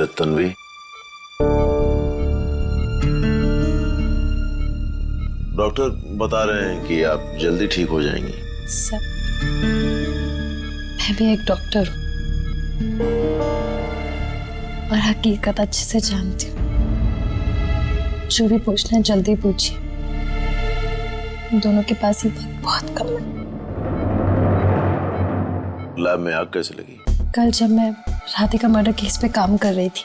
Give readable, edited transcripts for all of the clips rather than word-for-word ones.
Doctor Tanvi, doctor बता रहे हैं कि आप जल्दी ठीक हो जाएंगी। सर, मैं भी एक डॉक्टर हूँ और हकीकत अच्छे से जानती हूँ। जो भी पूछना है जल्दी पूछिए, दोनों के पास ही वक्त बहुत कम है। लैब में आग कैसे लगी? कल जब मैं राधिका मर्डर केस पे काम कर रही थी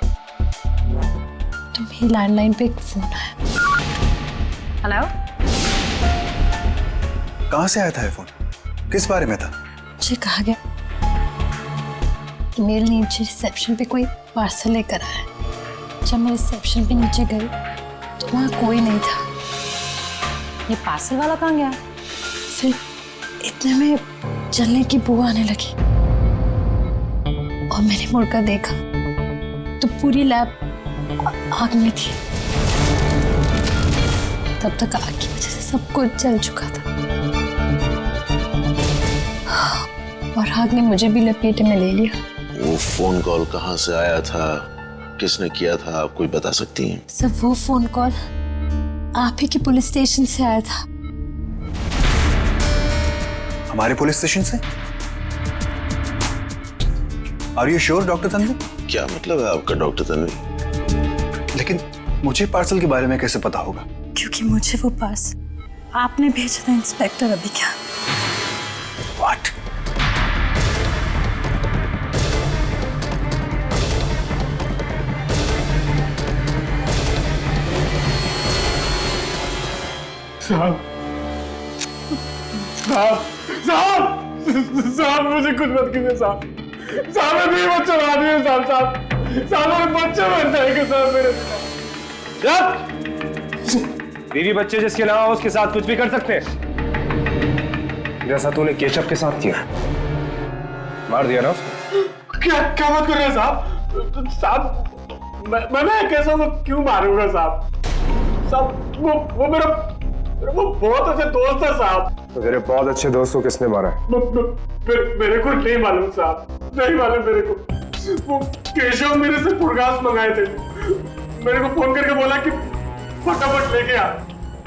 तो मेरी लैंडलाइन पे एक फोन आया। हेलो, कहाँ से आया था ये फोन? किस बारे में था? मुझे कहा गया कि मेरे नीचे रिसेप्शन पे कोई पार्सल लेकर आया है। जब मैं रिसेप्शन पे नीचे गई तो वहाँ कोई नहीं था। ये पार्सल वाला कहाँ गया? फिर इतने में जलने की बू आने लगी और मैंने मुड़कर देखा तो पूरी लैब आग में थी। तब तक आग की वजह से सब कुछ जल चुका था और आग ने मुझे भी लपेटे में ले लिया। वो फोन कॉल कहाँ से आया था, किसने किया था, आप कोई बता सकती हैं? सब वो फोन कॉल आप ही के पुलिस स्टेशन से आया था। हमारे पुलिस स्टेशन से? Are you sure doctor Tanvi? क्या मतलब है आपका डॉक्टर तन्वी? लेकिन मुझे पार्सल के बारे में कैसे पता होगा? क्योंकि मुझे वो पार्सल आपने भेजा था इंस्पेक्टर अभिज्ञान। What? साहब साहब साहब साहब मुझे कुछ मत कीजिए साहब। साहब मैं भी बच्चा आदमी हूँ साहब। साहब साहब मेरे बच्चे मर जाएंगे साहब मेरे। बीवी बच्चे जिसके नाम हो उसके साथ कुछ भी कर सकते हैं, जैसा तूने केचप के साथ किया। मार दिया ना उसको। क्या क्या बात कर रहे हैं साहब? साहब मैं कैसा वो क्यों मारूंगा साहब? साहब वो मेरा वो बहुत अच्छे दोस्त है साहब। तो तेरे बहुत अच्छे दोस्त को किसने मारा है? मेरे को नहीं मालूम साहब, नहीं मालूम मेरे को। वो केशव मेरे से पुरगास मंगाए थे, मेरे को फोन करके बोला कि फटाफट लेके आ।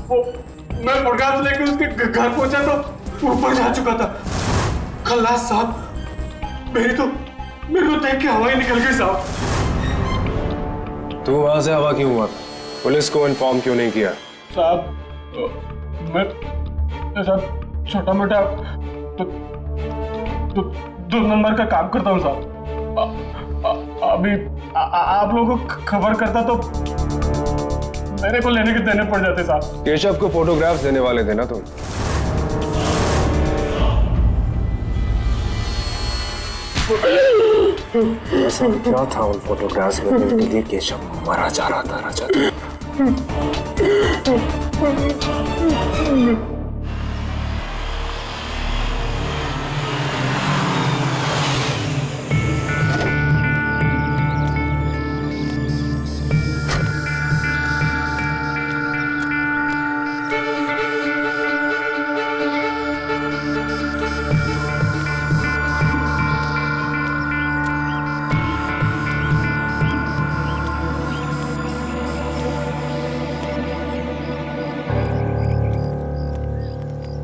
वो मैं पुरगास लेके उसके घर पहुंचा तो ऊपर जा चुका था। खल्लास साहब मेरे को देख के हवा ही निकल गई साहब। तू वहां से हवा क्यों हुआ? पुलिस को इन्फॉर्म क्यों नहीं किया? साहब मैं साहब छोटा मोटा दो नंबर का काम करता हूँ साहब। अभी आप लोगों को खबर करता तो मेरे को लेने के देने पड़ जाते साहब। केशव को फोटोग्राफ्स देने वाले थे ना तुम? ऐसा क्या था उन फोटोग्राफ्स में जिनके लिए केशव मरा जा रहा था राजा?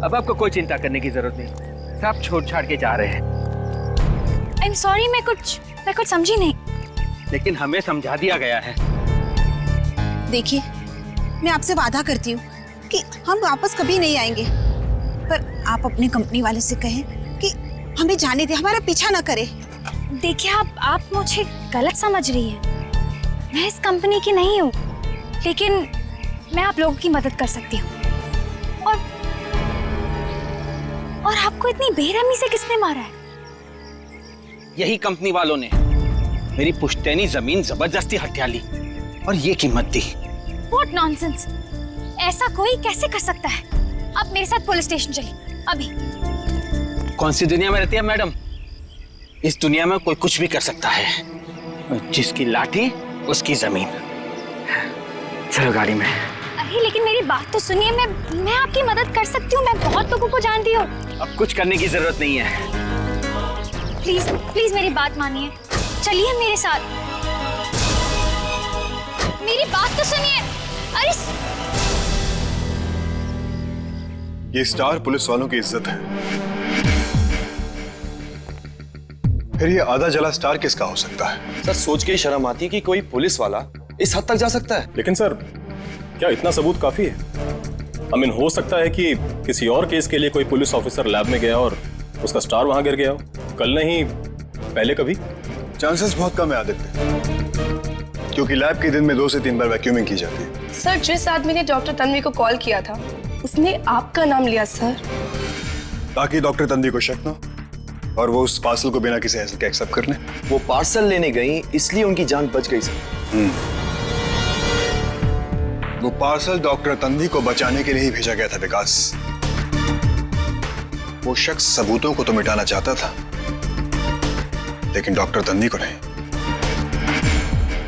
अब आपको कोई चिंता करने की जरूरत नहीं, सब छोड़ छाड़ के जा रहे हैं। आई एम सॉरी, मैं कुछ समझी नहीं। लेकिन हमें समझा दिया गया है। देखिए, मैं आपसे वादा करती हूँ कि हम वापस कभी नहीं आएंगे, पर आप अपने कंपनी वाले से कहें कि हमें जाने दे, हमारा पीछा ना करे। देखिए, आप मुझे गलत समझ रही हैं। मैं इस कंपनी की नहीं हूँ, लेकिन मैं आप लोगों की मदद कर सकती हूँ। और आपको इतनी बेरहमी से किसने मारा है? यही कंपनी वालों ने मेरी पुश्तैनी जमीन जबरदस्ती हथिया ली और ये कीमत दी। What nonsense! ऐसा कोई कैसे कर सकता है? आप मेरे साथ पुलिस स्टेशन चलिए अभी। कौन सी दुनिया में रहती है मैडम? इस दुनिया में कोई कुछ भी कर सकता है। जिसकी लाठी उसकी जमीन। चलो गाड़ी में। अरे लेकिन मेरी बात तो सुनिए, मैं आपकी मदद कर सकती हूँ। मैं बहुत लोगों को जानती हूँ। अब कुछ करने की जरूरत नहीं है। प्लीज प्लीज मेरी बात मानिए, चलिए मेरे साथ। मेरी बात तो सुनिए। अरे ये स्टार पुलिस वालों की इज्जत है। फिर ये आधा जला स्टार किसका हो सकता है? सर सोच के ही शर्म आती है कि कोई पुलिस वाला इस हद तक जा सकता है। लेकिन सर क्या इतना सबूत काफी है? आई मीन हो सकता है कि किसी और केस के लिए कोई पुलिस ऑफिसर लैब में गया और उसका स्टार वहां गिर गया हो, कल नहीं पहले कभी। चांसेस बहुत कम है आदित्य, क्योंकि लैब के दिन में 2 से 3 बार वैक्यूमिंग की जाती है। सर जिस आदमी ने डॉक्टर तन्वी को कॉल किया था उसने आपका नाम लिया सर, ताकि डॉक्टर तन्वी को शक ना और वो उस पार्सल को बिना किसी हैसल के एक्सेप्ट कर ले। वो पार्सल लेने गई इसलिए उनकी जान बच गई सर। वो पार्सल डॉक्टर तन्वी को बचाने के लिए ही भेजा गया था विकास। वो शख्स सबूतों को तो मिटाना चाहता था, लेकिन डॉक्टर तन्वी को नहीं।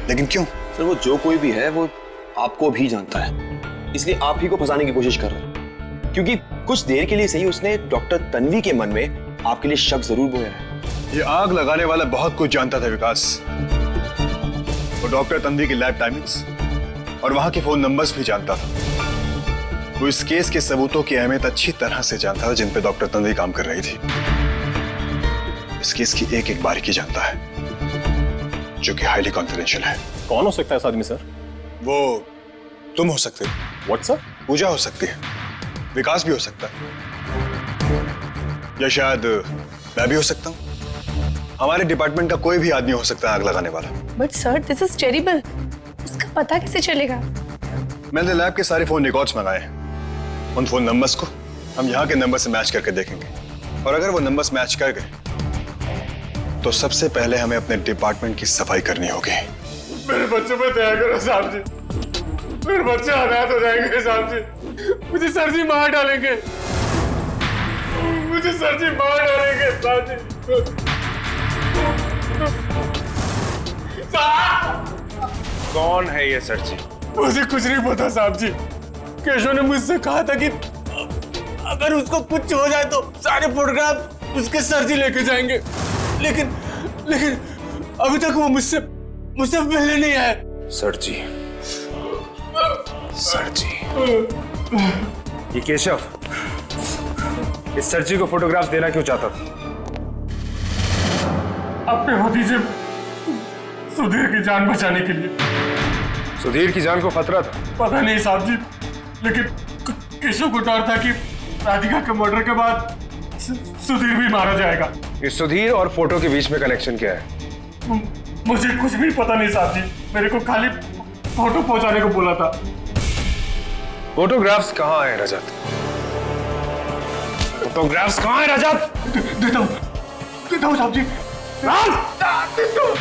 लेकिन क्यों? सर वो जो कोई भी है वो आपको भी जानता है, इसलिए आप ही को फंसाने की कोशिश कर रहा है। क्योंकि कुछ देर के लिए सही उसने डॉक्टर तन्वी के मन में आपके लिए शक जरूर बोया है। ये आग लगाने वाला बहुत कुछ जानता था विकास। वो डॉक्टर तन्वी की लैब टाइमिंग्स और वहां के फोन नंबर्स भी जानता था। वो इस केस के सबूतों की अहमियत अच्छी तरह से जानता था जिन पे डॉक्टर तन्वी काम कर रही थी। इस केस की एक एक बारीकी जानता है, जो कि हाईली कॉन्फिडेंशियल है। कौन हो सकता है इस आदमी सर? वो तुम हो सकते हो, व्हाट सर? पूजा हो सकती है, विकास भी हो सकता है, या शायद मैं भी हो सकता हूँ। हमारे डिपार्टमेंट का कोई भी आदमी हो सकता है आग लगाने वाला। But sir this is terrible, उसका पता कैसे चलेगा? मैंने लैब के सारे फोन रिकॉर्ड्स मंगाए। उन फोन नंबर्स को हम यहाँ के नंबर से मैच करके देखेंगे, और अगर वो नंबर्स मैच कर गए तो सबसे पहले हमें अपने डिपार्टमेंट की सफाई करनी होगी। मेरे बच्चे पे दया करो साहब जी, मेरे बच्चे अनाथ हो जाएंगे साहब जी। मुझे सर जी मार डालेंगे, मुझे सर जी मार डालेंगे साहब जी। कौन है ये सर जी? मुझे कुछ नहीं पता साहब जी। केशव ने मुझसे कहा था कि अगर उसको कुछ हो जाए तो सारे फोटोग्राफ उसके सर जी लेके जाएंगे, लेकिन अभी तक वो मुझसे मिलने नहीं आए। सर जी, सर जी, ये केशव इस सर जी को फोटोग्राफ्स देना क्यों चाहता था? अपने भतीजे सुधीर की जान बचाने के लिए। सुधीर की जान को खतरा था? पता नहीं साहब जी, लेकिन केशव को डर था कि राधिका के मर्डर के बाद सुधीर भी मारा जाएगा। इस सुधीर और फोटो के बीच में कनेक्शन क्या है? मुझे कुछ भी पता नहीं साहब जी, मेरे को खाली फोटो पहुंचाने को बोला था। फोटोग्राफ्स कहाँ है रजत? फोटोग्राफ्स कहाँ है रजत? देता हूँ साहब जी। देता हूँ।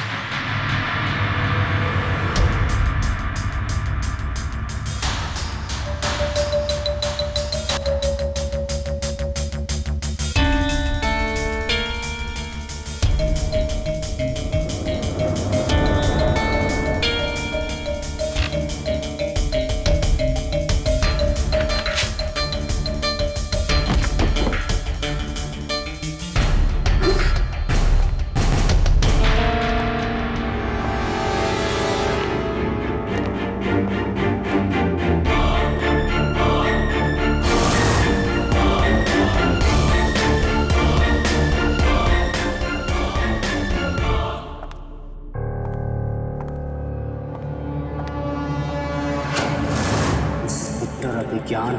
विज्ञान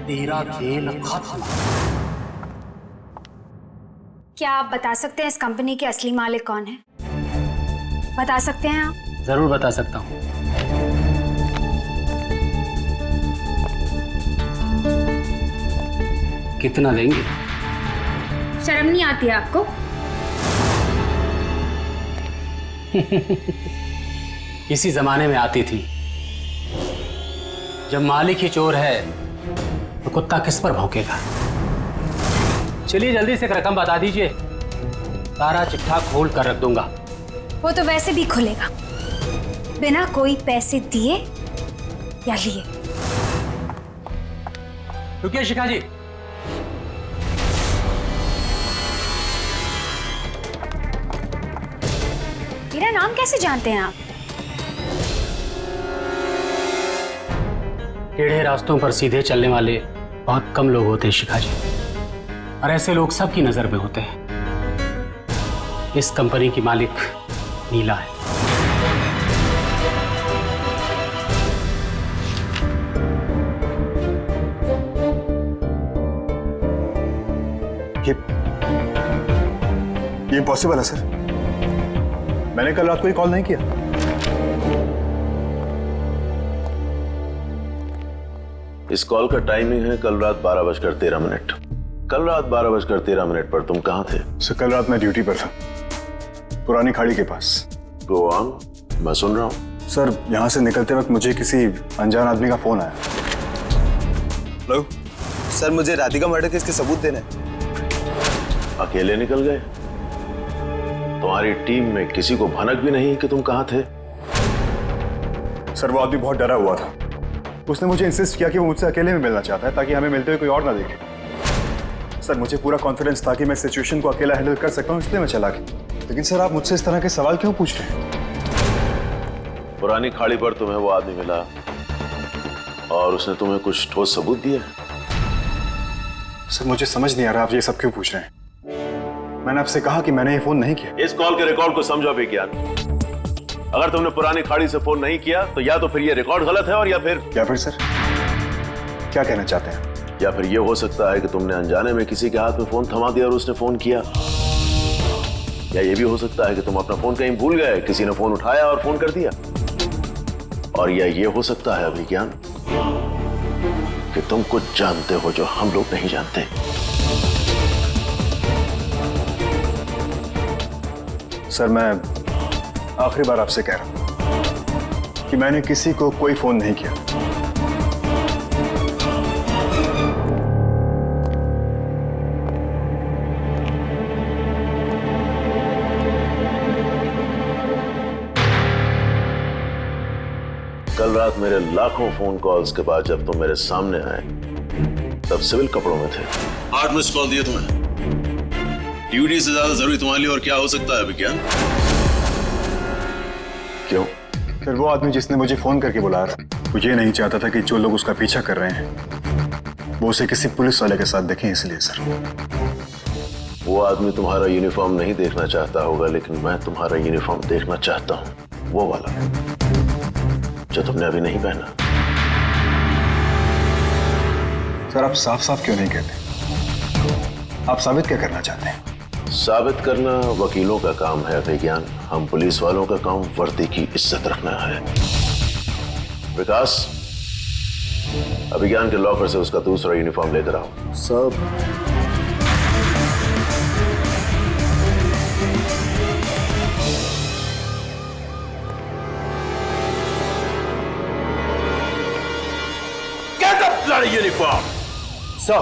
तेरा खेल खत्म। क्या आप बता सकते हैं इस कंपनी के असली मालिक कौन है? बता सकते हैं आप? जरूर बता सकता हूँ। कितना देंगे? शर्म नहीं आती है आपको? इसी जमाने में आती थी। जब मालिक ही चोर है तो कुत्ता किस पर भौंकेगा? चलिए जल्दी से एक रकम बता दीजिए, सारा चिट्ठा खोल कर रख दूंगा। वो तो वैसे भी खुलेगा बिना कोई पैसे दिए या लिए। रुकिए शिखा जी, मेरा नाम कैसे जानते हैं आप? टेढ़े रास्तों पर सीधे चलने वाले बहुत कम लोग होते हैं शिखा जी, और ऐसे लोग सबकी नजर में होते हैं। इस कंपनी की मालिक नीला है। ये इम्पॉसिबल है सर। मैंने कल रात कोई कॉल नहीं किया। इस कॉल का टाइमिंग है कल रात 12:13। कल रात 12:13 पर तुम कहाँ थे? सर कल रात मैं ड्यूटी पर था, पुरानी खाड़ी के पास। गो ऑन, मैं सुन रहा हूँ। सर यहाँ से निकलते वक्त मुझे किसी अनजान आदमी का फोन आया। हेलो सर, मुझे राधिका मर्डर केस के सबूत देने। अकेले निकल गए? तुम्हारी टीम में किसी को भनक भी नहीं कि तुम कहाँ थे? सर वो आदमी बहुत डरा हुआ था। उसने मुझे इंसिस्ट किया कि वो मुझसे अकेले में मिलना चाहता है ताकि हमें मिलते हुए कोई और ना देखे। सर मुझे पूरा कॉन्फिडेंस था कि मैं सिचुएशन को अकेला हैंडल कर सकता हूँ, इसलिए मैं चला गया। लेकिन सर आप मुझसे इस तरह के सवाल क्यों पूछ रहे हैं? पुरानी खाड़ी पर तुम्हें वो आदमी मिला और उसने तुम्हें कुछ ठोस सबूत दिए? सर मुझे समझ नहीं आ रहा आप ये सब क्यों पूछ रहे हैं। मैंने आपसे कहा कि मैंने ये फोन नहीं किया। इस कॉल के रिकॉर्ड को समझो विज्ञान। अगर तुमने पुरानी खाड़ी से फोन नहीं किया तो या तो फिर ये रिकॉर्ड गलत है, और या फिर सर क्या कहना चाहते हैं? या फिर ये हो सकता है कि तुमने अनजाने में किसी के हाथ में फोन थमा दिया और उसने फोन किया। या ये भी हो सकता है कि तुम अपना फोन कहीं भूल गए, किसी ने फोन उठाया और फोन कर दिया। और या ये हो सकता है अभिज्ञान कि तुम कुछ जानते हो जो हम लोग नहीं जानते। सर मैं आखिरी बार आपसे कह रहा हूं कि मैंने किसी को कोई फोन नहीं किया। कल रात मेरे लाखों फोन कॉल्स के बाद जब तुम मेरे सामने आए तब सिविल कपड़ों में थे। 8 मिस कॉल दिए तुम्हें। ड्यूटी से ज्यादा जरूरी तुम्हारे लिए और क्या हो सकता है विज्ञान? क्यों? फिर वो आदमी जिसने मुझे फोन करके बुलाया था, वो ये नहीं चाहता था कि जो लोग उसका पीछा कर रहे हैं वो उसे किसी पुलिस वाले के साथ देखें, इसलिए सर। वो आदमी तुम्हारा यूनिफॉर्म नहीं देखना चाहता होगा, लेकिन मैं तुम्हारा यूनिफॉर्म देखना चाहता हूँ, वो वाला जो तुमने अभी नहीं पहना। सर आप साफ साफ क्यों नहीं कहते? आप साबित क्या करना चाहते हैं? साबित करना वकीलों का काम है विज्ञान। हम पुलिस वालों का काम वर्दी की इज्जत रखना है। विकास, अभिज्ञान के लॉकर से उसका दूसरा यूनिफॉर्म लेकर आओ। सब Get the bloody uniform! Sir